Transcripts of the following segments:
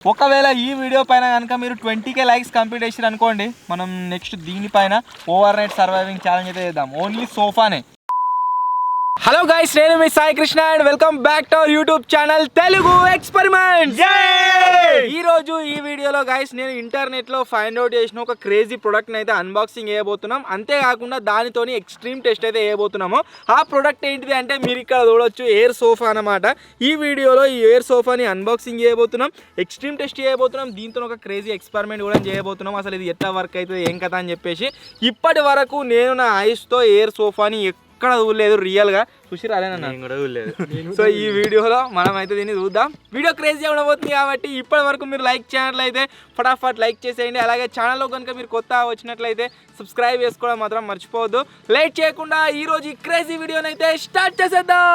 ఒకవేళ ఈ వీడియో పైన కనుక మీరు 20K లైక్స్ కంప్లీట్ చేసారు అనుకోండి, మనం నెక్స్ట్ దీనిపైన ఓవర్ నైట్ సర్వైవింగ్ ఛాలెంజ్ అయితే చేద్దాం. ఓన్లీ సోఫానే. హలో గైస్, నేను మీ Sai Krishna and welcome back to our YouTube channel Telugu experiment. ఈ రోజు ఈ వీడియోలో గైస్ నేను ఇంటర్నెట్ లో ఫైండ్ అవుట్ చేసిన ఒక క్రేజీ ప్రొడక్ట్ అయితే అన్బాక్సింగ్ చేయబోతున్నాం. అంతేకాకుండా దానితోని ఎక్స్ట్రీమ్ టెస్ట్ అయితే చేయబోతున్నాము. ఆ ప్రొడక్ట్ ఏంటిది అంటే మీరు ఇక్కడ చూడొచ్చు, ఎయిర్ సోఫా అన్నమాట. ఈ వీడియోలో ఈ ఎయిర్ సోఫాని అన్బాక్సింగ్ చేయబోతున్నాం, ఎక్స్ట్రీమ్ టెస్ట్ చేయబోతున్నాం, దీంతో ఒక క్రేజీ ఎక్స్పెరిమెంట్ కూడా చేయబోతున్నాం. అసలు ఇది ఎట్లా వర్క్ అవుతుంది ఏం కదా అని చెప్పేసి ఇప్పటి వరకు నేను నా ఐస్తో ఎయిర్ సోఫాని ఎక్కడ చూడలేదు, రియల్గా చూసిరా అదేనన్నా కూడా చూడలేదు. సో ఈ వీడియోలో మనం అయితే దీన్ని చూద్దాం. వీడియో క్రేజీ ఉండబోతుంది కాబట్టి ఇప్పటి వరకు మీరు లైక్ చేసినట్లయితే ఫటాఫట్ లైక్ చేసేయండి. అలాగే ఛానల్లో కనుక మీరు కొత్త వచ్చినట్లయితే సబ్స్క్రైబ్ చేసుకోవడం మాత్రం మర్చిపోవద్దు. లేట్ చేయకుండా ఈ రోజు ఈ క్రేజీ వీడియోని అయితే స్టార్ట్ చేసేద్దాం.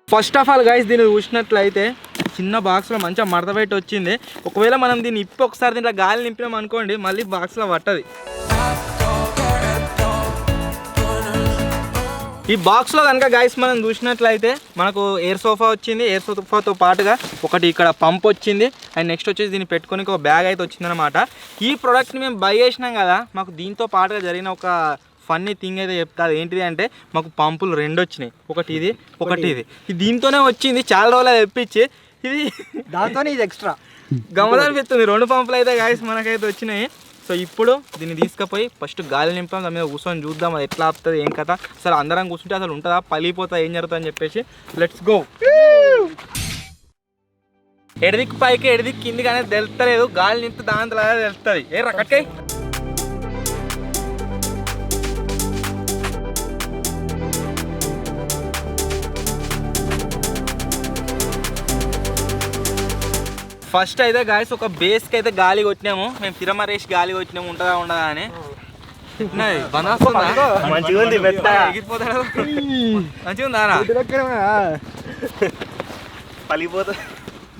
ఫస్ట్ ఆఫ్ ఆల్ గైస్, దీన్ని చూసినట్లయితే చిన్న బాక్స్లో మంచిగా మడత పెట్టి వచ్చింది. ఒకవేళ మనం దీన్ని ఇప్పి ఒకసారి దీంట్లో గాలి నింపినాం అనుకోండి, మళ్ళీ బాక్స్లో పట్టది. ఈ బాక్స్లో కనుక గైస్ మనం చూసినట్లయితే మనకు ఎయిర్ సోఫా వచ్చింది. ఎయిర్ సోఫాతో పాటుగా ఒకటి ఇక్కడ పంప్ వచ్చింది. అండ్ నెక్స్ట్ వచ్చేసి దీన్ని పెట్టుకొని ఒక బ్యాగ్ అయితే వచ్చిందనమాట. ఈ ప్రోడక్ట్ని మేము బై చేసినాం కదా, మాకు దీంతో పాటుగా జరిగిన ఒక ఫన్నీ థింగ్ అయితే చెప్తారు. ఏంటిది అంటే మాకు పంపులు రెండు వచ్చినాయి, ఒకటి ఇది ఒకటి ఇది. దీంతోనే వచ్చింది, చాలా రోజులు తెప్పించి ఇది దాంతో ఇది ఎక్స్ట్రా గమనిస్తుంది. రెండు పంపులు అయితే గైస్ మనకైతే వచ్చినాయి. సో ఇప్పుడు దీన్ని తీసుకుపోయి ఫస్ట్ గాలి నింపాం, దాని మీద కూర్చొని చూద్దాం అది ఎట్లా ఆపుతుంది ఏం కథ. అసలు అందరం కూర్చుంటే అసలు ఉంటుందా, పలిపోతుందా, ఏం జరుగుతుంది అని చెప్పేసి లెట్స్ గో. ఎడదిక్కు పైకి ఎడదిక్కు కిందికి అనేది తెలుస్తలేదు, గాలి నింపితే దాంతో తెలుస్తుంది. ఏ రకట్కై ఫస్ట్ అయితే గాయస్ ఒక బేస్కి అయితే గాలి కొట్టినాము. మేము తిరమరేసి గాలి కొట్టినాము, ఉంటుందా ఉండదా అని. మంచిగా ఉంది, మంచిగా ఉందా పలిపోతుంది.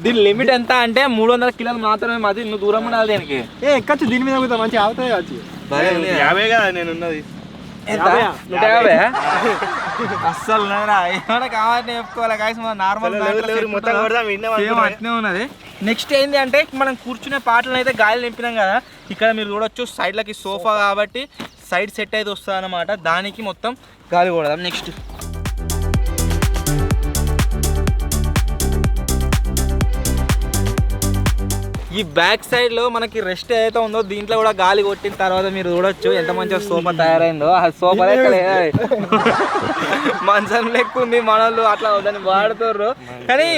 దీని లిమిట్ ఎంత అంటే 300 కిలోలు మాత్రమే. మాది నువ్వు దూరం ఉండాలి దీనికి. ఎక్కచ్చు దీని మీద మంచిగా ఆగుతాయి కావచ్చు. 50 కదా నేను ఉన్నది, 150 అస్సలు ఏమైనా కావాలని చెప్పుకోవాలి గాయస్. నార్మల్ అట్నే ఉన్నది. నెక్స్ట్ ఏంటి అంటే మనం కూర్చునే పాటలను అయితే గాలి నింపినాం కదా, ఇక్కడ మీరు చూడొచ్చు సైడ్లకి సోఫా కాబట్టి సైడ్ సెట్ అయితే వస్తుంది అనమాట, దానికి మొత్తం గాలి కొడదాం. నెక్స్ట్ ఈ బ్యాక్ సైడ్లో మనకి రెస్ట్ ఏదైతే ఉందో దీంట్లో కూడా గాలి కొట్టిన తర్వాత మీరు చూడొచ్చు ఎంత మంచిగా సోఫా తయారైందో. ఆ సోఫా లెక్క మంచం లెక్క ఉంది, మనోళ్ళు అట్లా దాన్ని వాడుతుర్రు కానీ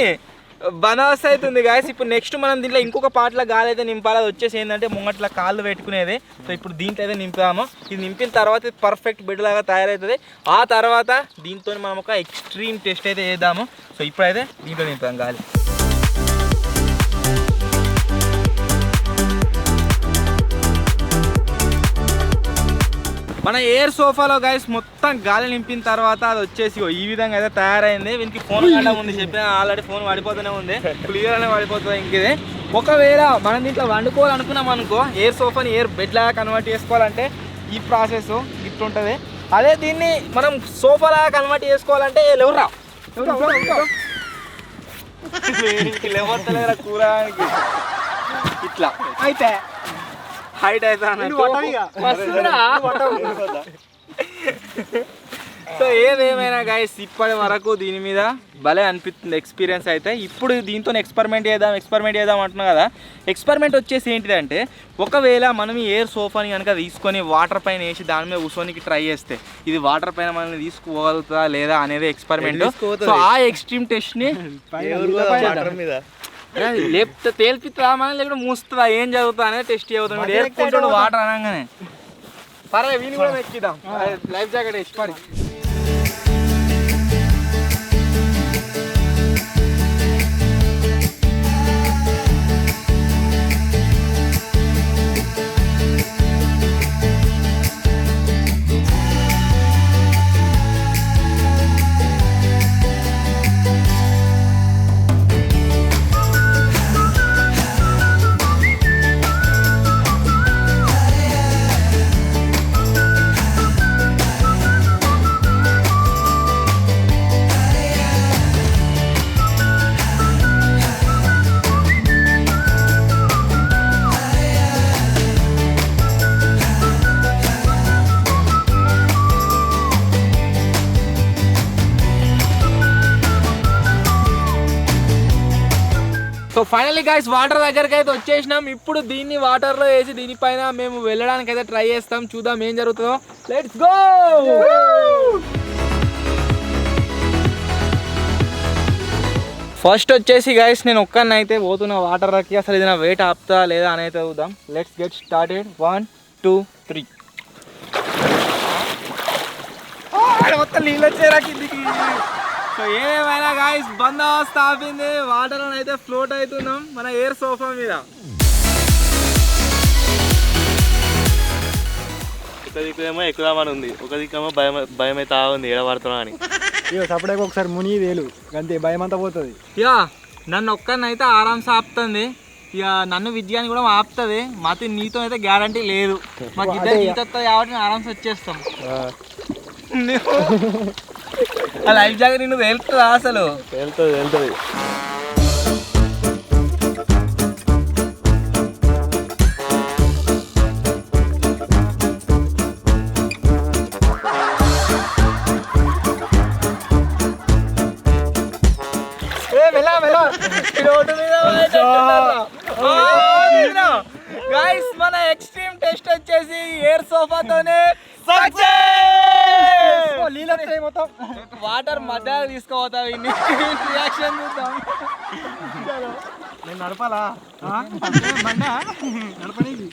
బనాస్ అవుతుంది గాయస్. ఇప్పుడు నెక్స్ట్ మనం దీంట్లో ఇంకొక పాటల గాలి అయితే నింపాలి. అది వచ్చేసి ఏంటంటే ముంగట్ల కాళ్ళు పెట్టుకునేది. సో ఇప్పుడు దీంట్లో అయితే నింపాము. ఇది నింపిన తర్వాత పర్ఫెక్ట్ బెడ్ లాగా తయారవుతుంది. ఆ తర్వాత దీంతో మనం ఒక ఎక్స్ట్రీమ్ టెస్ట్ అయితే చేద్దాము. సో ఇప్పుడైతే దీంట్లో నింపాము గాలి. మన ఎయిర్ సోఫాలో గైస్ మొత్తం గాలి నింపిన తర్వాత అది వచ్చేసి ఈ విధంగా అయితే తయారైంది. వీనికి ఫోన్ కట్ట ఉంది, చెప్పిన ఆల్రెడీ ఫోన్ పడిపోతూనే ఉంది, క్లియర్ అనే పడిపోతుంది. ఇంకది ఒకవేళ మనం దీంట్లో వండుకోవాలనుకున్నాం అనుకో, ఎయిర్ సోఫాని ఎయిర్ బెడ్ లాగా కన్వర్ట్ చేసుకోవాలంటే ఈ ప్రాసెస్ ఇట్లుంటుంది. అదే దీన్ని మనం సోఫా లాగా కన్వర్ట్ చేసుకోవాలంటే లేవురా లేవత్తలేరా కూరానికి ఇట్లా అయితే హైట్ అయితే. సో ఏదేమైనా గైస్ ఇప్పటి వరకు దీని మీద భలే అనిపిస్తుంది ఎక్స్పీరియన్స్ అయితే. ఇప్పుడు దీంతో ఎక్స్పెరిమెంట్ చేద్దాం అంటున్నా కదా. ఎక్స్పెరిమెంట్ వచ్చేసి ఏంటిదంటే, ఒకవేళ మనం ఈ ఎయిర్ సోఫాని కనుక తీసుకొని వాటర్ పైన వేసి దాని మీద కూర్చోనికి ట్రై చేస్తే ఇది వాటర్ పైన మనల్ని తీసుకోగలుగుతుందా లేదా అనేది ఎక్స్పెరిమెంట్. సో ఆ ఎక్స్ట్రీమ్ టెస్ట్ని లేకపోతే తేల్పిస్తుందా మనం, లేకపోతే మూస్తుందా, ఏం చదువుతా అనేది టెస్ట్ చేయబోతుంది. ఎయిర్పోర్ట్ వాటర్ అనగానే పర్లేదు వీని కూడా ఎక్కిద్దాం. లైఫ్ జాకెట్ వేసి మరి సో ఫైనల్లీ గైస్ వాటర్ దగ్గరికి అయితే వచ్చేసినాం. ఇప్పుడు దీన్ని వాటర్లో వేసి దీనిపైన మేము వెళ్ళడానికి అయితే ట్రై చేస్తాం. చూద్దాం ఏం జరుగుతుందో. Let's go. ఫస్ట్ వచ్చేసి గైస్ నేను ఒక్కడిని అయితే పోతున్నా వాటర్కి. అసలు ఇది నా వెయిట్ ఆపుతా లేదా అని అయితే చూద్దాం. Let's get started. 1 2 3. మొత్తం నీళ్ళు వచ్చేరా కిందికి. సో ఏమైనా గాయస్ బందోబస్తు ఆపింది. వాటర్ అయితే ఫ్లోట్ అవుతున్నాం మన ఎయిర్ సోఫా మీద. ఒక దిక్కేమో ఎక్కుదామని ఉంది, ఒక దిక్కేమో భయం అయితే ఉంది ఏడబడుతున్నా అని. సపరేట్గా ఒకసారి ముని వేలు అంతే, భయం అంతా పోతుంది. ఇక నన్ను ఒక్కరినైతే ఆరామ్స్ ఆపుతుంది. ఇక నన్ను విజయాన్ని కూడా ఆపుతుంది. మాతో నీతో అయితే గ్యారంటీ లేదు. మాకు ఇద్దరు ఈత వస్తుంది కాబట్టి నేను ఆరామ్స్ వచ్చేస్తాం. ఆ లైఫ్ జాకెట్ నిన్ను వెళ్తుందా అసలు? వెళ్తుంది. గైస్ మన ఎక్స్ట్రీమ్ టెస్ట్ వచ్చేసి ఎయిర్ సోఫాతోనే మొత్తం వాటర్ మధ్య తీసుకోపోతా. రియాక్షన్ చూద్దాం. నేను నడపాలా నడపనీకి?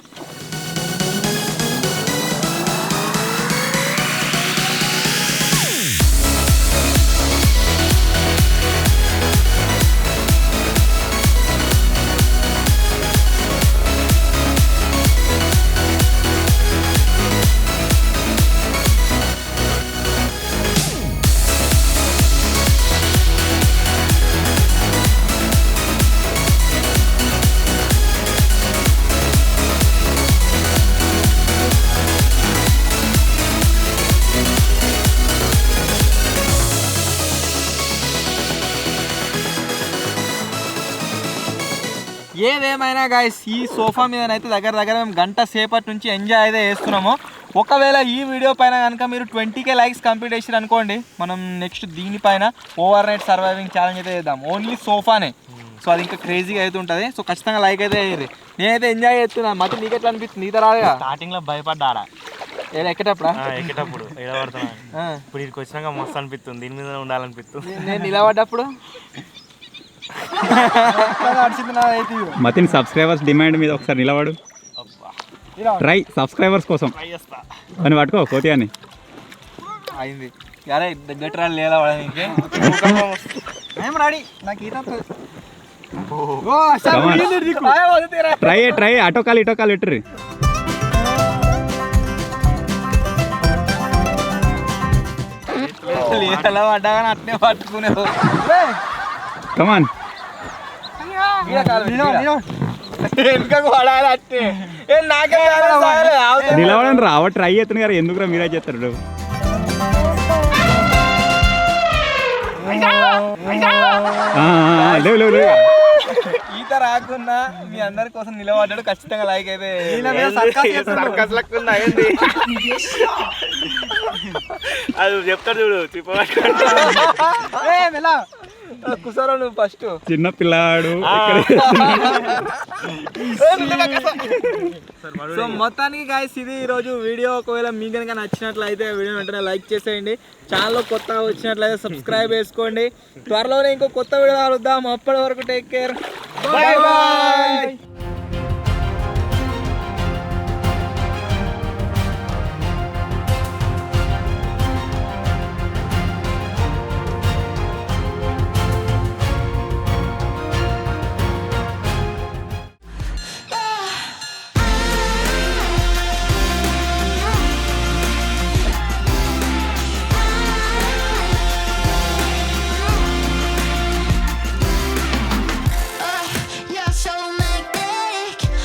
ఏదేమైనా గాయస్ ఈ సోఫా మీద అయితే దగ్గర మేము గంట సేపటి నుంచి ఎంజాయ్ అయితే చేస్తున్నాము. ఒకవేళ ఈ వీడియో పైన కనుక మీరు 20K లైక్స్ కంప్లీట్ చేసారు అనుకోండి, మనం నెక్స్ట్ దీనిపైన ఓవర్ నైట్ సర్వైవింగ్ ఛాలెంజ్ అయితే చేద్దాం. ఓన్లీ సోఫానే. సో అది ఇంకా క్రేజీగా అయితే ఉంటుంది. సో ఖచ్చితంగా లైక్ అయితే అయ్యేది. నేనైతే ఎంజాయ్ చేస్తున్నాను. మళ్ళీ నీకు ఎట్లా అనిపిస్తుంది? నీతో రాదుగా? స్టార్టింగ్ లో భయపడ్డా ఎక్కేటప్పుడు ఏడబడుతున్నా. ఇప్పుడు ఇక్కడికి వచ్చినాక మస్తు అనిపిస్తుంది, దీని మీద ఉండాలనిపిస్తుంది. నేను నిలబడ్డప్పుడు మతిన్ సబ్స్క్రైబర్స్ డిమాండ్ మీద ఒకసారి నిలబడు. ట్రై సబ్స్క్రైబర్స్ కోసం అని పట్టుకో కోతి అని అయింది. అరే దగ్గర లేదా వాడడానికి ట్రై అటోకాలు ఇటోకాలు ఇట్టరు. ఎలా పడ్డా కానీ అట్నే పట్టుకునే కమాన్ నిలవడం రావ ట్రై చేస్తాను కదా, ఎందుకురా మీరే చేస్తారు. లేవు లేవు లేవు. ఈత రాకున్నా మీ అందరి కోసం నిలబడ్డాడు. ఖచ్చితంగా లైక్ అయితే అది చెప్తాడు చూడు, కుసారా నువ్వు ఫస్ట్. చిన్న పిల్లాడు. సో మొత్తానికి గాయస్ ఇది ఈరోజు వీడియో. ఒకవేళ మీకు కనుక నచ్చినట్లయితే వీడియో వెంటనే లైక్ చేసేయండి. ఛానల్లో కొత్త వచ్చినట్లయితే సబ్స్క్రైబ్ చేసుకోండి. త్వరలోనే ఇంకో కొత్త వీడియో కలుద్దాం. అప్పటి వరకు టేక్ కేర్. Bye bye.